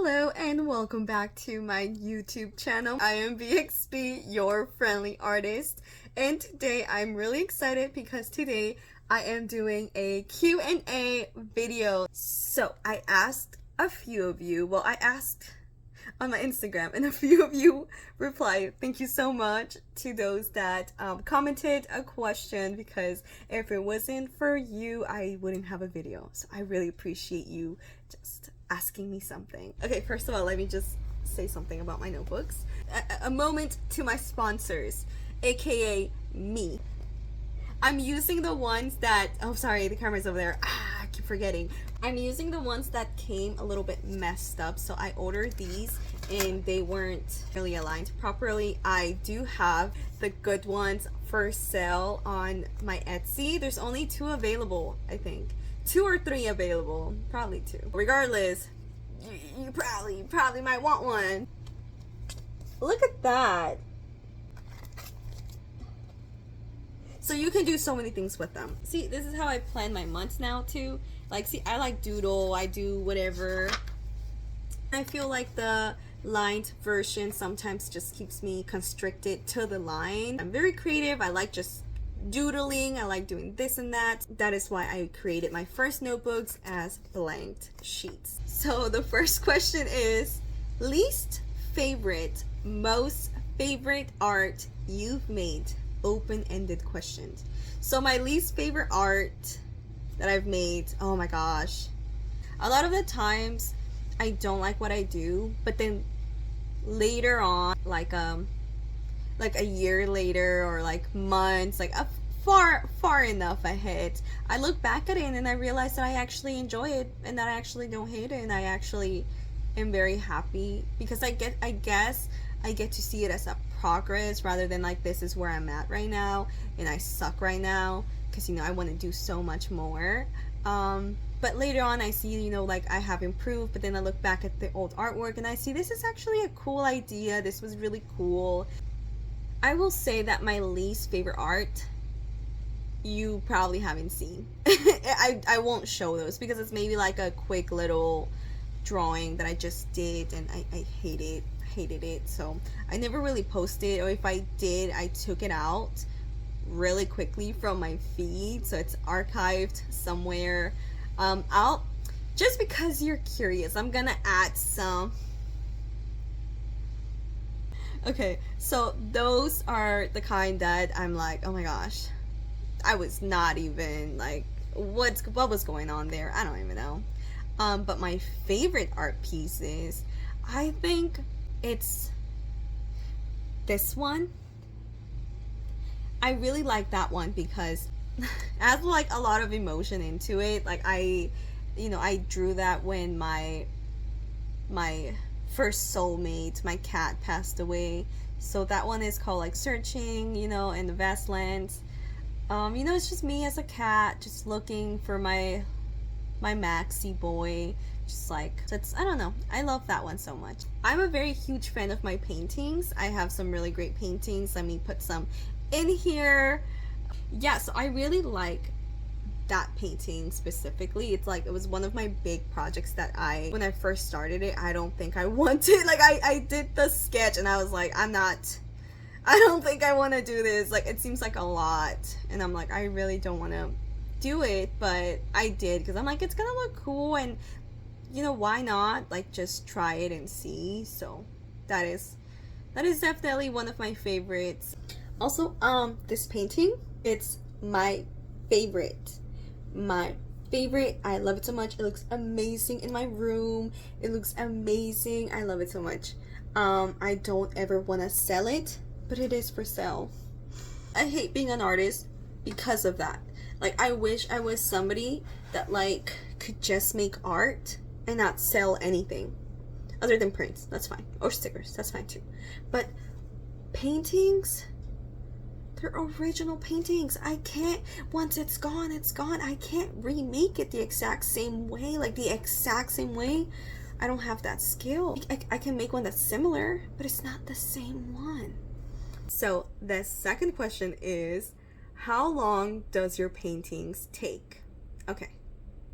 Hello and welcome back to my YouTube channel. I am BXP, your friendly artist, and today I'm really excited because today I am doing a Q&A video. So I asked a few of you, well, I asked on my Instagram and a few of you replied. Thank you so much to those that commented a question, because if it wasn't for you I wouldn't have a video. So I really appreciate you just asking me something. Okay, first of all, let me just say something about my notebooks. A moment to my sponsors, aka me. I'm using the ones that, oh sorry, the camera's over there. I keep forgetting. I'm using the ones that came a little bit messed up, so I ordered these and they weren't really aligned properly. I do have the good ones for sale on my Etsy. There's only 2 available, I think. 2 or 3 available, probably 2. Regardless, you probably might want one. Look at that. So you can do so many things with them. See, this is how I plan my months now too. Like, see, I like doodle, I do whatever. I feel like the lined version sometimes just keeps me constricted to the line. I'm very creative, I like just doodling, I like doing this and that. That is why I created my first notebooks as blanked sheets. So the first question is, least favorite, most favorite art you've made? Open-ended questions. So my least favorite art that I've made, oh my gosh, a lot of the times I don't like what I do, but then later on, like a year later or like months, like a far enough ahead, I look back at it and then I realize that I actually enjoy it and that I actually don't hate it, and I actually am very happy because I guess I get to see it as a progress rather than like, this is where I'm at right now and I suck right now, because you know I want to do so much more. But later on I see, you know, like I have improved, but then I look back at the old artwork and I see this is actually a cool idea, this was really cool. I will say that my least favorite art you probably haven't seen. I won't show those because it's maybe like a quick little drawing that I just did and I hated it, so I never really posted, or if I did I took it out really quickly from my feed, so it's archived somewhere. I'll, just because you're curious, I'm gonna add some. Okay, so those are the kind that I'm like, oh my gosh, I was not even like, what was going on there? I don't even know. But my favorite art pieces, I think it's this one. I really like that one because it has like a lot of emotion into it. Like I drew that when my first soulmate, my cat, passed away. So that one is called like Searching, you know, in the vast lands. You know, it's just me as a cat just looking for my Maxie boy, just like, so it's, I don't know, I love that one so much. I'm a very huge fan of my paintings. I have some really great paintings. Let me put some in here. Yeah, so I really like that painting specifically. It's like, it was one of my big projects that when I first started it, I don't think I wanted, like I did the sketch and I was like, I don't think I want to do this, like it seems like a lot, and I'm like, I really don't want to do it, but I did because I'm like, it's gonna look cool, and you know, why not like just try it and see. So that is definitely one of my favorites. Also, this painting, it's my favorite. I love it so much. It looks amazing in my room. It looks amazing. I love it so much. I don't ever want to sell it, but it is for sale. I hate being an artist because of that. Like, I wish I was somebody that like could just make art and not sell anything other than prints. That's fine, or stickers, that's fine too. But paintings, they're original paintings. I can't, once it's gone, it's gone. I can't remake it the exact same way, like the exact same way. I don't have that skill. I can make one that's similar, but it's not the same one. So the second question is, how long does your paintings take? Okay,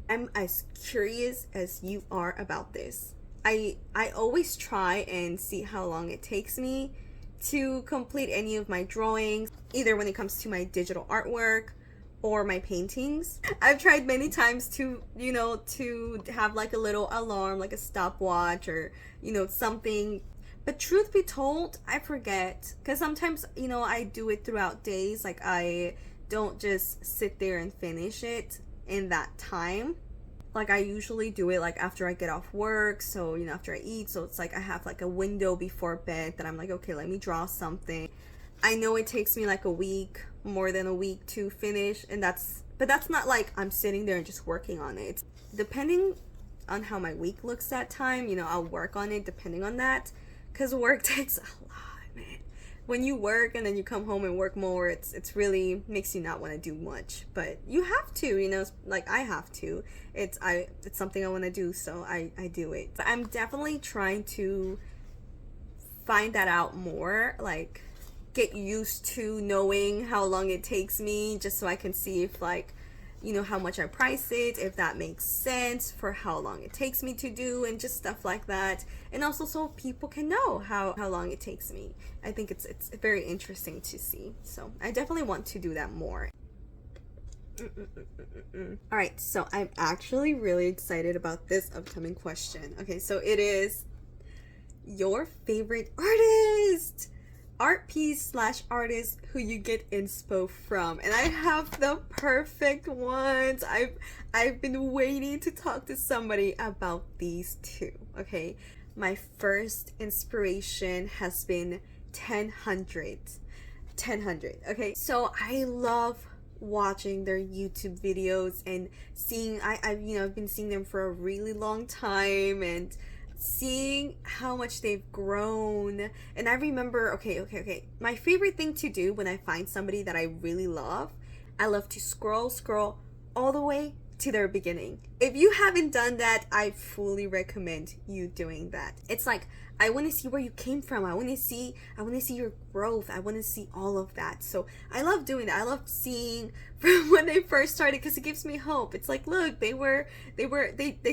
I'm as curious as you are about this. I always try and see how long it takes me to complete any of my drawings, either when it comes to my digital artwork or my paintings. I've tried many times to, to have like a little alarm, like a stopwatch or, something. But truth be told, I forget. Because sometimes, I do it throughout days. Like, I don't just sit there and finish it in that time. Like, I usually do it like after I get off work, so after I eat, so it's like I have like a window before bed that I'm like, okay, let me draw something. I know it takes me like a week, more than a week to finish, but that's not like I'm sitting there and just working on it. It's depending on how my week looks that time, I'll work on it depending on that, because work takes a lot, man. When you work and then you come home and work more, it's really makes you not want to do much, but you have to, like I have to. It's something I want to do, so I do it. But I'm definitely trying to find that out more, like get used to knowing how long it takes me, just so I can see if like how much I price it, if that makes sense for how long it takes me to do, and just stuff like that. And also so people can know how long it takes me. I think it's very interesting to see. So I definitely want to do that more. All right, so I'm actually really excited about this upcoming question. Okay, so it is your favorite artist, art piece / artist who you get inspo from. And I have the perfect ones. I've been waiting to talk to somebody about these two. Okay, my first inspiration has been 1000. Okay, so I love watching their YouTube videos and seeing I've been seeing them for a really long time, and seeing how much they've grown. And I remember, okay, my favorite thing to do when I find somebody that I really love, I love to scroll all the way to their beginning. If you haven't done that, I fully recommend you doing that. It's like, I want to see where you came from. I want to see your growth. I want to see all of that. So I love doing that. I love seeing from when they first started, because it gives me hope. It's like, look, they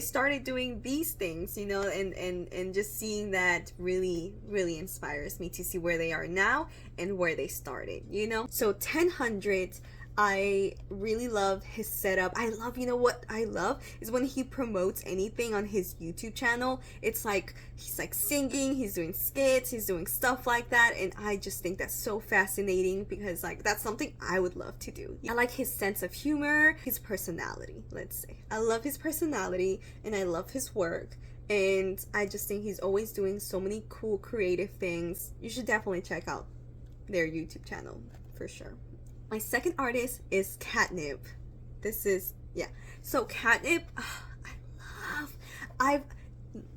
started doing these things, and just seeing that really, really inspires me to see where they are now and where they started, So 1000, I really love his setup. I love, what I love is when he promotes anything on his YouTube channel. It's like he's like singing, he's doing skits, he's doing stuff like that, and I just think that's so fascinating, because like that's something I would love to do. I like his sense of humor, his personality, let's say. I love his personality and I love his work, and I just think he's always doing so many cool creative things. You should definitely check out their YouTube channel for sure. My second artist is Catnip. So Catnip,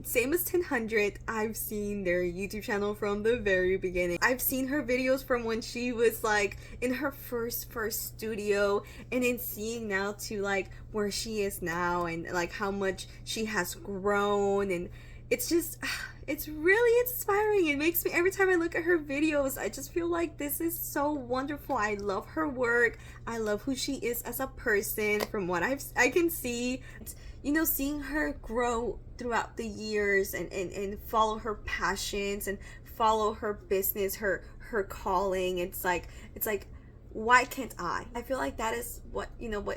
same as 1000, I've seen their YouTube channel from the very beginning. I've seen her videos from when she was like in her first studio, and then seeing now to like where she is now, and like how much she has grown, and it's just, it's really inspiring. It makes me, every time I look at her videos, I just feel like this is so wonderful. I love her work. I love who she is as a person from what I can see. Seeing her grow throughout the years, and follow her passions and follow her business, her calling. It's like, why can't I? I feel like that is what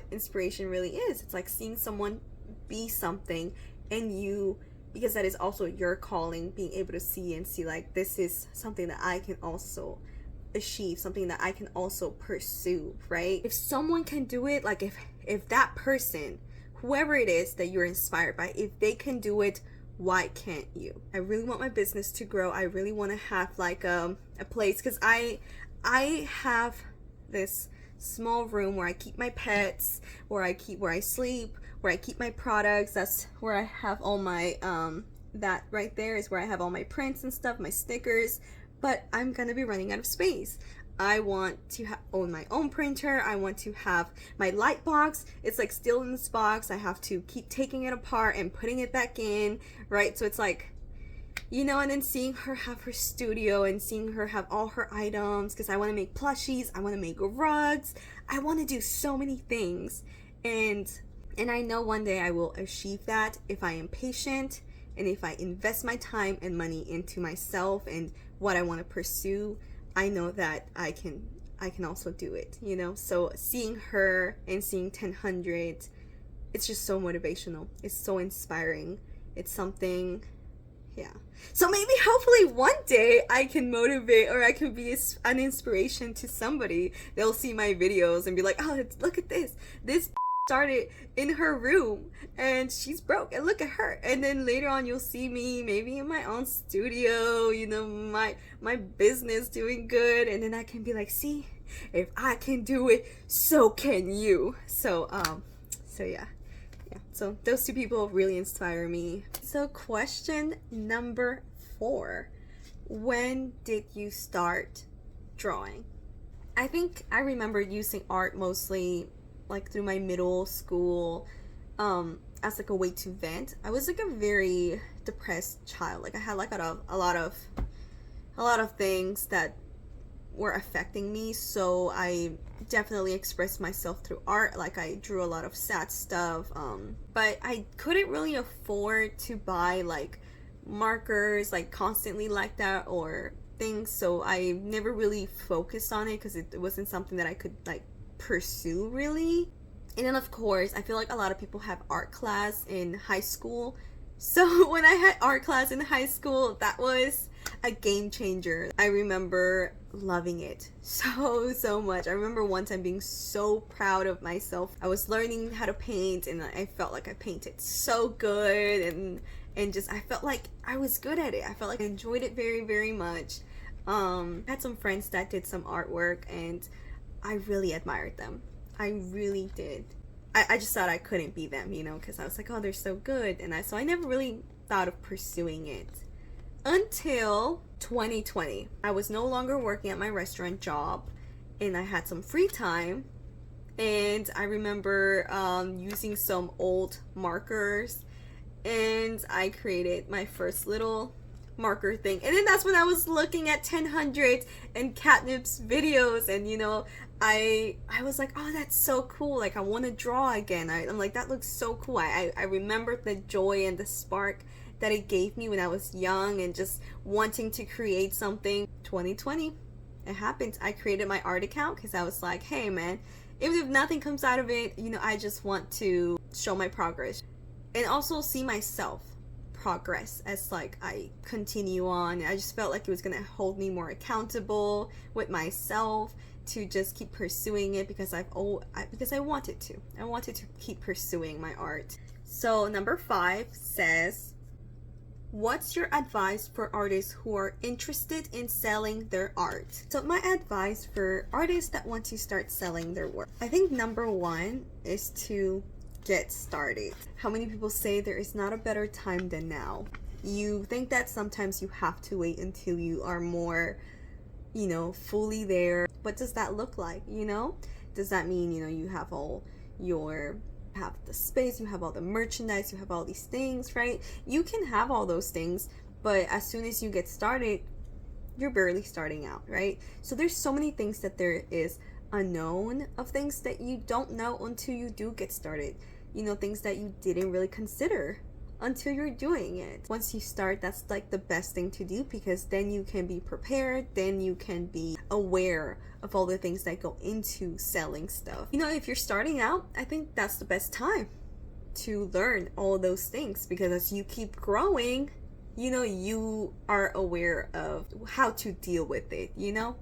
inspiration really is. It's like seeing someone be something, and you, because that is also your calling, being able to see like, this is something that I can also achieve, something that I can also pursue, right? If someone can do it, like if that person, whoever it is that you're inspired by, if they can do it, why can't you? I really want my business to grow. I really want to have like a place, because I have this small room where I keep my pets, where I sleep, where I keep my products. That's where I have all my that right there is where I have all my prints and stuff, my stickers. But I'm gonna be running out of space. I want to own my own printer. I want to have my light box. It's like still in this box. I have to keep taking it apart and putting it back in, right? So it's like, and then seeing her have her studio and seeing her have all her items, because I want to make plushies, I want to make rugs, I want to do so many things, and I know one day I will achieve that if I am patient And if I invest my time and money into myself and what I want to pursue, I know that I can also do it, you know? So seeing her and seeing 1000, it's just so motivational. It's so inspiring. It's something, yeah. So maybe hopefully one day I can motivate, or I can be an inspiration to somebody. They'll see my videos and be like, oh, look at this. This started in her room and she's broke, and look at her. And then later on you'll see me maybe in my own studio, you know, my business doing good, and then I can be like, see, if I can do it, so can you. So yeah. So those two people really inspire me. So question number 4, when did you start drawing? I think I remember using art mostly like through my middle school, as like a way to vent. I was like a very depressed child. Like I had like a lot of things that were affecting me, so I definitely expressed myself through art. Like I drew a lot of sad stuff, but I couldn't really afford to buy like markers like constantly like that or things, so I never really focused on it because it wasn't something that I could like pursue really. And then of course I feel like a lot of people have art class in high school, so when I had art class in high school, that was a game changer. I remember loving it so much. I remember one time being so proud of myself. I was learning how to paint and I felt like I painted so good, and just I felt like I was good at it. I felt like I enjoyed it very much. I had some friends that did some artwork and I really admired them. I really did. I just thought I couldn't be them, you know, because I was like, oh, they're so good. And so I never really thought of pursuing it until 2020. I was no longer working at my restaurant job and I had some free time, and I remember using some old markers, and I created my first little marker thing. And then that's when I was looking at 1000 and Catnip's videos, and you know, I was like, oh, that's so cool, like I want to draw again. I'm like, that looks so cool. I remember the joy and the spark that it gave me when I was young and just wanting to create something. 2020, it happened. I created my art account because I was like, hey man, even if nothing comes out of it, you know, I just want to show my progress and also see myself progress as like I continue on. I just felt like it was gonna hold me more accountable with myself to just keep pursuing it because because I wanted to. I wanted to keep pursuing my art. So number 5 says, what's your advice for artists who are interested in selling their art? So my advice for artists that want to start selling their work, I think number 1 is to get started. How many people say there is not a better time than now? You think that sometimes you have to wait until you are more, you know, fully there. What does that look like, you know? Does that mean, you know, you have have the space, you have all the merchandise, you have all these things, right? You can have all those things, but as soon as you get started, you're barely starting out, right? So there's so many things that there is unknown of, things that you don't know until you do get started. You know, things that you didn't really consider until you're doing it. Once you start, that's like the best thing to do, because then you can be prepared, then you can be aware of all the things that go into selling stuff. You know, if you're starting out, I think that's the best time to learn all those things, because as you keep growing, you know, you are aware of how to deal with it, you know?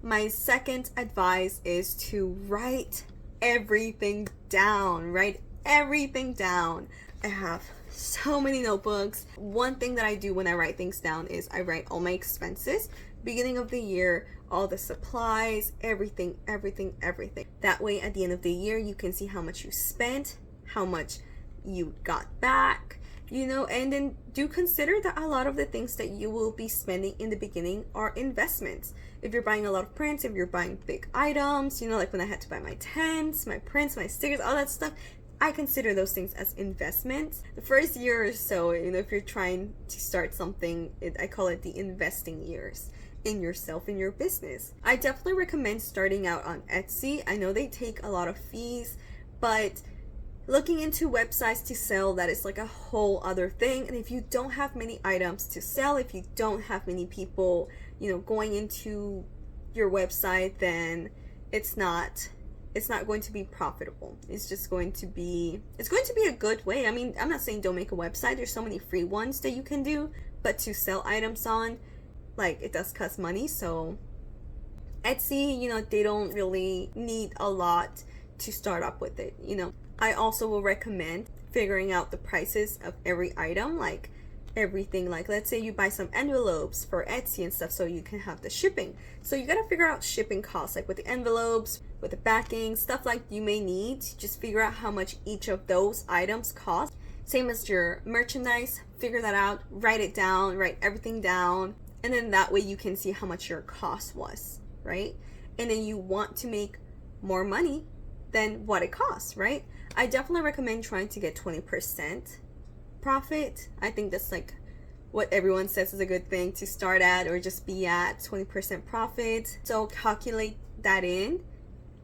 My second advice is to write everything down. Write everything down. I have so many notebooks. One thing that I do when I write things down is I write all my expenses, beginning of the year, all the supplies, everything. That way at the end of the year you can see how much you spent, how much you got back, you know. And then do consider that a lot of the things that you will be spending in the beginning are investments. If you're buying a lot of prints, if you're buying big items, you know, like when I had to buy my tents, my prints, my stickers, all that stuff, I consider those things as investments. The first year or so, you know, if you're trying to start something, I call it the investing years in yourself, in your business. I definitely recommend starting out on Etsy. I know they take a lot of fees, but looking into websites to sell, that is like a whole other thing. And if you don't have many items to sell, if you don't have many people, you know, going into your website, then it's not going to be profitable. It's just going to be, it's going to be a good way. I mean, I'm not saying don't make a website. There's so many free ones that you can do, but to sell items on, like, it does cost money. So Etsy, you know, they don't really need a lot to start up with it, you know. I also will recommend figuring out the prices of every item, like everything. Like, let's say you buy some envelopes for Etsy and stuff, so you can have the shipping. So you gotta figure out shipping costs, like with the envelopes, with the backing, stuff like you may need. Just figure out how much each of those items cost. Same as your merchandise, figure that out, write it down, write everything down, and then that way you can see how much your cost was, right? And then you want to make more money than what it costs, right? I definitely recommend trying to get 20% profit. I think that's like what everyone says is a good thing to start at, or just be at 20% profit. So calculate that in,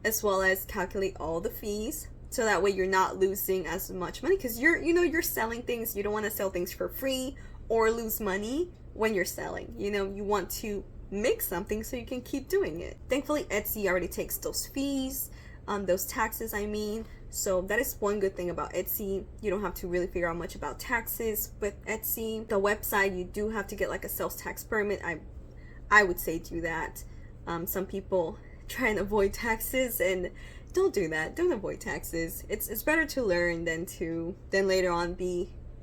as well as calculate all the fees, so that way you're not losing as much money, because you're selling things. You don't want to sell things for free or lose money when you're selling. You know, you want to make something so you can keep doing it. Thankfully, Etsy already takes those fees, those taxes, I mean. So that is one good thing about Etsy. You don't have to really figure out much about taxes with Etsy. The website, you do have to get like a sales tax permit. I would say do that. Some people try and avoid taxes, and don't do that. Don't avoid taxes. It's better to learn than later on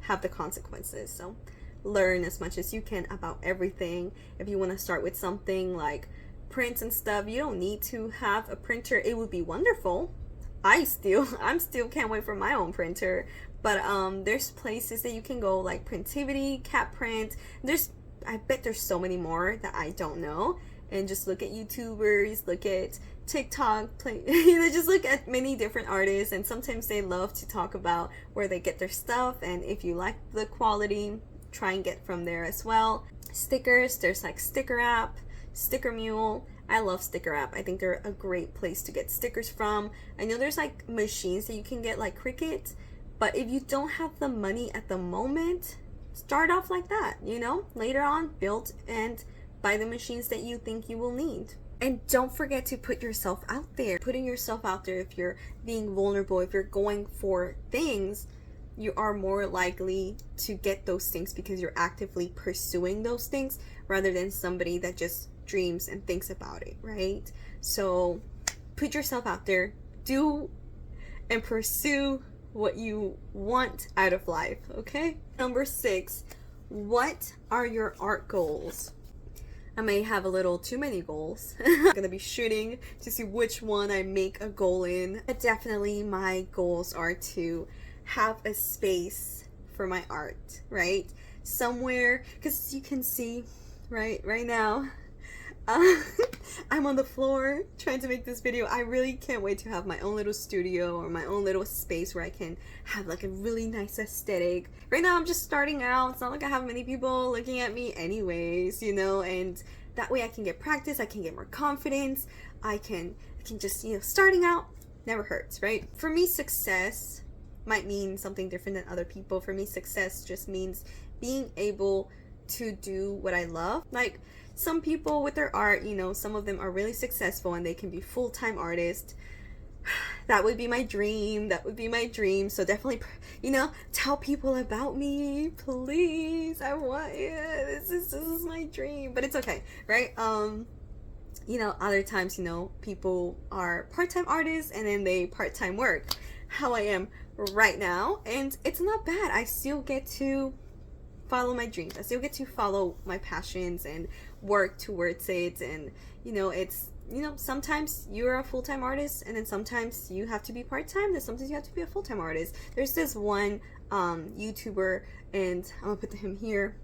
have the consequences. So learn as much as you can about everything. If you want to start with something like prints and stuff, you don't need to have a printer. It would be wonderful. I'm still can't wait for my own printer. But there's places that you can go, like Printivity, Cat Print. I bet there's so many more that I don't know. And just look at YouTubers, look at TikTok, just look at many different artists, and sometimes they love to talk about where they get their stuff, and if you like the quality, try and get from there as well. Stickers, there's like Sticker App, Sticker Mule. I love Sticker App. I think they're a great place to get stickers from. I know there's like machines that you can get, like Cricut, but if you don't have the money at the moment, start off like that, you know? Later on, build and buy the machines that you think you will need. And don't forget to put yourself out there. Putting yourself out there, if you're being vulnerable, if you're going for things, you are more likely to get those things because you're actively pursuing those things, rather than somebody that just dreams and thinks about it, right? So put yourself out there, do and pursue what you want out of life, okay? Number 6, what are your art goals? I may have a little too many goals. I'm gonna be shooting to see which one I make a goal in. But definitely my goals are to have a space for my art, right? Somewhere, because you can see right now, I'm on the floor trying to make this video. I really can't wait to have my own little studio or my own little space where I can have like a really nice aesthetic. Right now I'm just starting out. It's not like I have many people looking at me anyways, you know, and that way I can get practice, I can get more confidence, I can just, you know, starting out never hurts, right? For me, success might mean something different than other people. For me, success just means being able to do what I love. Like, some people with their art, you know, some of them are really successful and they can be full-time artists. That would be my dream. That would be my dream. So definitely, you know, tell people about me, please. I want it. This is my dream. But it's okay, right? You know, other times, you know, people are part-time artists and then they part-time work. How I am right now, and it's not bad. I still get to follow my dreams. I still get to follow my passions and work towards it. And you know, it's, you know, sometimes you're a full-time artist and then sometimes you have to be part-time, then sometimes you have to be a full-time artist. There's this one YouTuber, and I'm gonna put him here,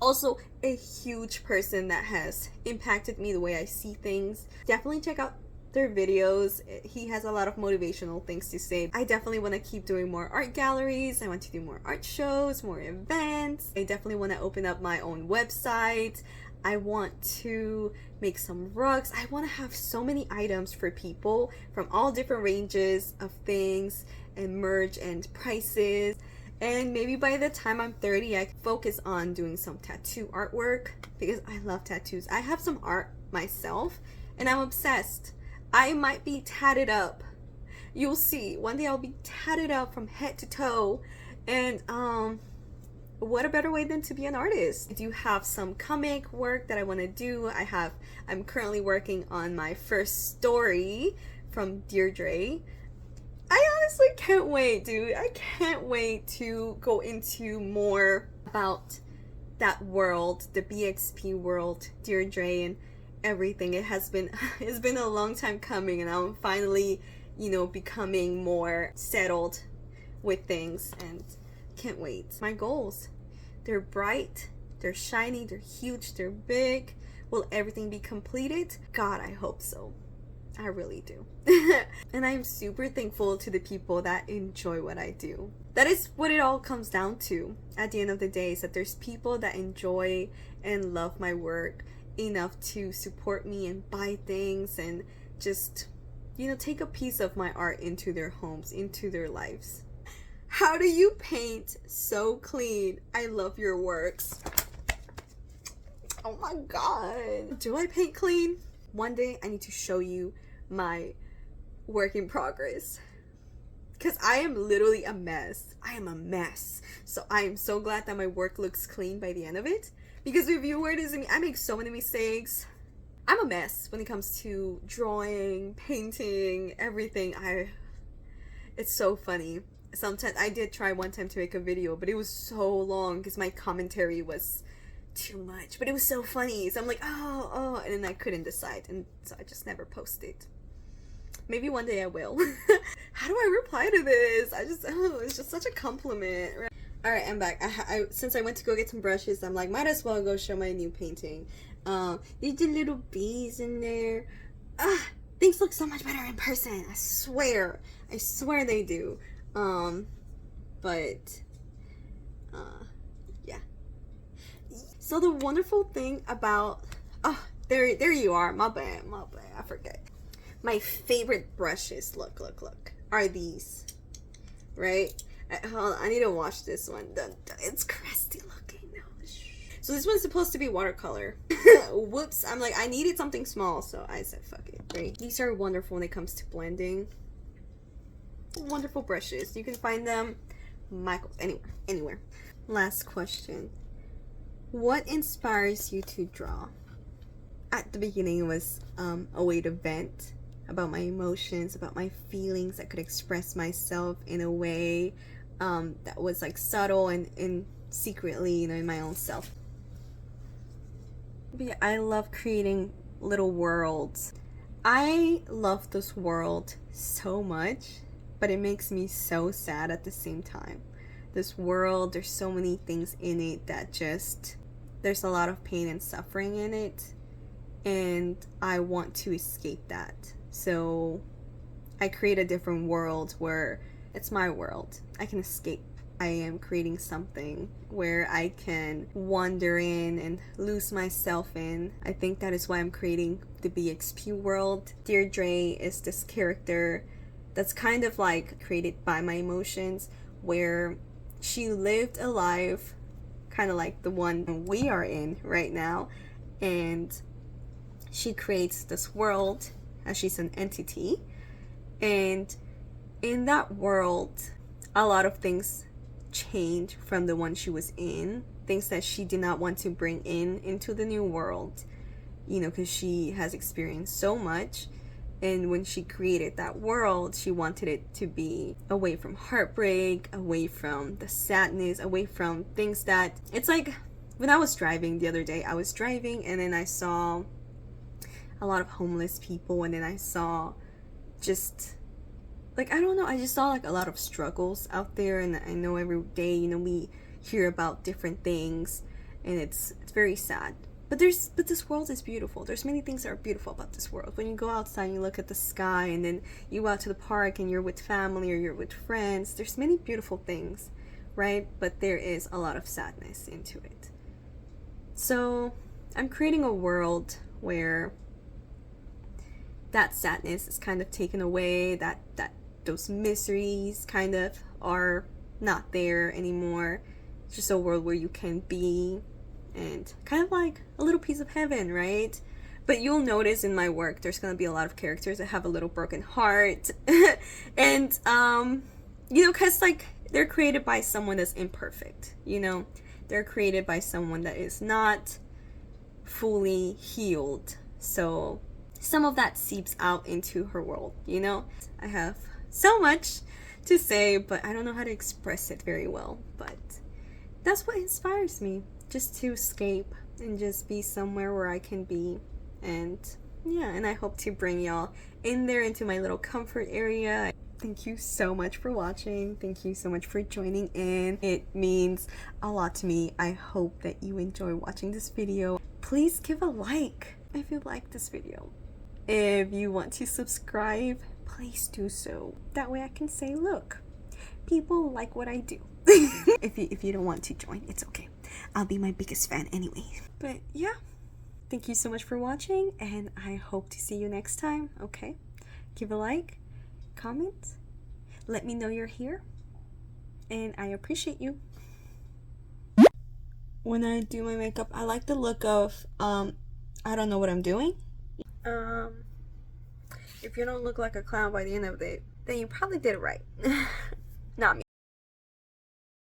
also a huge person that has impacted me the way I see things. Definitely check out their videos. He has a lot of motivational things to say. I definitely want to keep doing more art galleries. I want to do more art shows, more events. I definitely want to open up my own website. I want to make some rugs. I want to have so many items for people from all different ranges of things and merch and prices. And maybe by the time I'm 30, I can focus on doing some tattoo artwork because I love tattoos. I have some art myself and I'm obsessed. I might be tatted up. You'll see. One day I'll be tatted up from head to toe. And what a better way than to be an artist. I do have some comic work that I want to do. I'm currently working on my first story from Deirdre. I honestly can't wait, dude. I can't wait to go into more about that world, the BXP world, Deirdre and everything. It's been a long time coming, and I'm finally, becoming more settled with things, and can't wait. My goals, they're bright, they're shiny, they're huge, they're big. Will everything be completed? God, I hope so. I really do. And I'm super thankful to the people that enjoy what I do. That is what it all comes down to at the end of the day, is that there's people that enjoy and love my work enough to support me and buy things and just, take a piece of my art into their homes, into their lives. How do you paint so clean? I love your works. Oh my God. Do I paint clean? One day I need to show you my work in progress, because I am literally a mess. I am a mess. So I am so glad that my work looks clean by the end of it, because if you were to see me, I make so many mistakes. I'm a mess when it comes to drawing, painting, everything. It's so funny. Sometimes I did try one time to make a video, but it was so long because my commentary was too much, but it was so funny. So I'm like, oh, and then I couldn't decide, and so I just never posted. Maybe one day I will. How do I reply to this? It's just such a compliment. All right, I'm back. Since I went to go get some brushes, I'm like, might as well go show my new painting. There's the little bees in there. Things look so much better in person. I swear they do. Yeah. So the wonderful thing about, there you are. My bad. I forget. My favorite brushes, look, are these, right? Hold on, I need to wash this one. It's crusty looking. No. So this one's supposed to be watercolor. Whoops, I'm like, I needed something small, so I said fuck it, right? These are wonderful when it comes to blending. Wonderful brushes. You can find them Michael's, anywhere. Last question. What inspires you to draw? At the beginning, it was a way to vent about my emotions, about my feelings. I could express myself in a way that was like subtle and secretly, in my own self. But yeah, I love creating little worlds. I love this world so much, but it makes me so sad at the same time. This world, there's so many things in it that there's a lot of pain and suffering in it, and I want to escape that. So I create a different world where it's my world. I can escape. I am creating something where I can wander in and lose myself in. I think that is why I'm creating the BXP world. Deirdre is this character that's kind of like created by my emotions, where she lived a life kind of like the one we are in right now, and she creates this world as she's an entity, and in that world a lot of things change from the one she was in, things that she did not want to bring into the new world, because she has experienced so much. And when she created that world, she wanted it to be away from heartbreak, away from the sadness, away from things that, it's like when I was driving the other day, and then I saw a lot of homeless people, and then I saw just like, I don't know, I just saw like a lot of struggles out there. And I know every day, we hear about different things, and it's very sad. But this world is beautiful. There's many things that are beautiful about this world. When you go outside and you look at the sky, and then you go out to the park and you're with family or you're with friends, there's many beautiful things, right? But there is a lot of sadness into it. So I'm creating a world where that sadness is kind of taken away, that those miseries kind of are not there anymore. It's just a world where you can be, and kind of like a little piece of heaven, right? But you'll notice in my work there's gonna be a lot of characters that have a little broken heart and you know, because like they're created by someone that's imperfect, you know, they're created by someone that is not fully healed, so some of that seeps out into her world, you know. I have so much to say, but I don't know how to express it very well, but that's what inspires me, just to escape and just be somewhere where I can be. And yeah, and I hope to bring y'all in there into my little comfort area. Thank you so much for watching. Thank you so much for joining in. It means a lot to me. I hope that you enjoy watching this video. Please give a like if you like this video. If you want to subscribe, please do so. That way I can say, look, people like what I do. If you don't want to join, it's okay. I'll be my biggest fan anyway. But yeah, thank you so much for watching, and I hope to see you next time, okay? Give a like, comment, let me know you're here, and I appreciate you. When I do my makeup, I like the look of, I don't know what I'm doing. If you don't look like a clown by the end of it, then you probably did it right. Not me.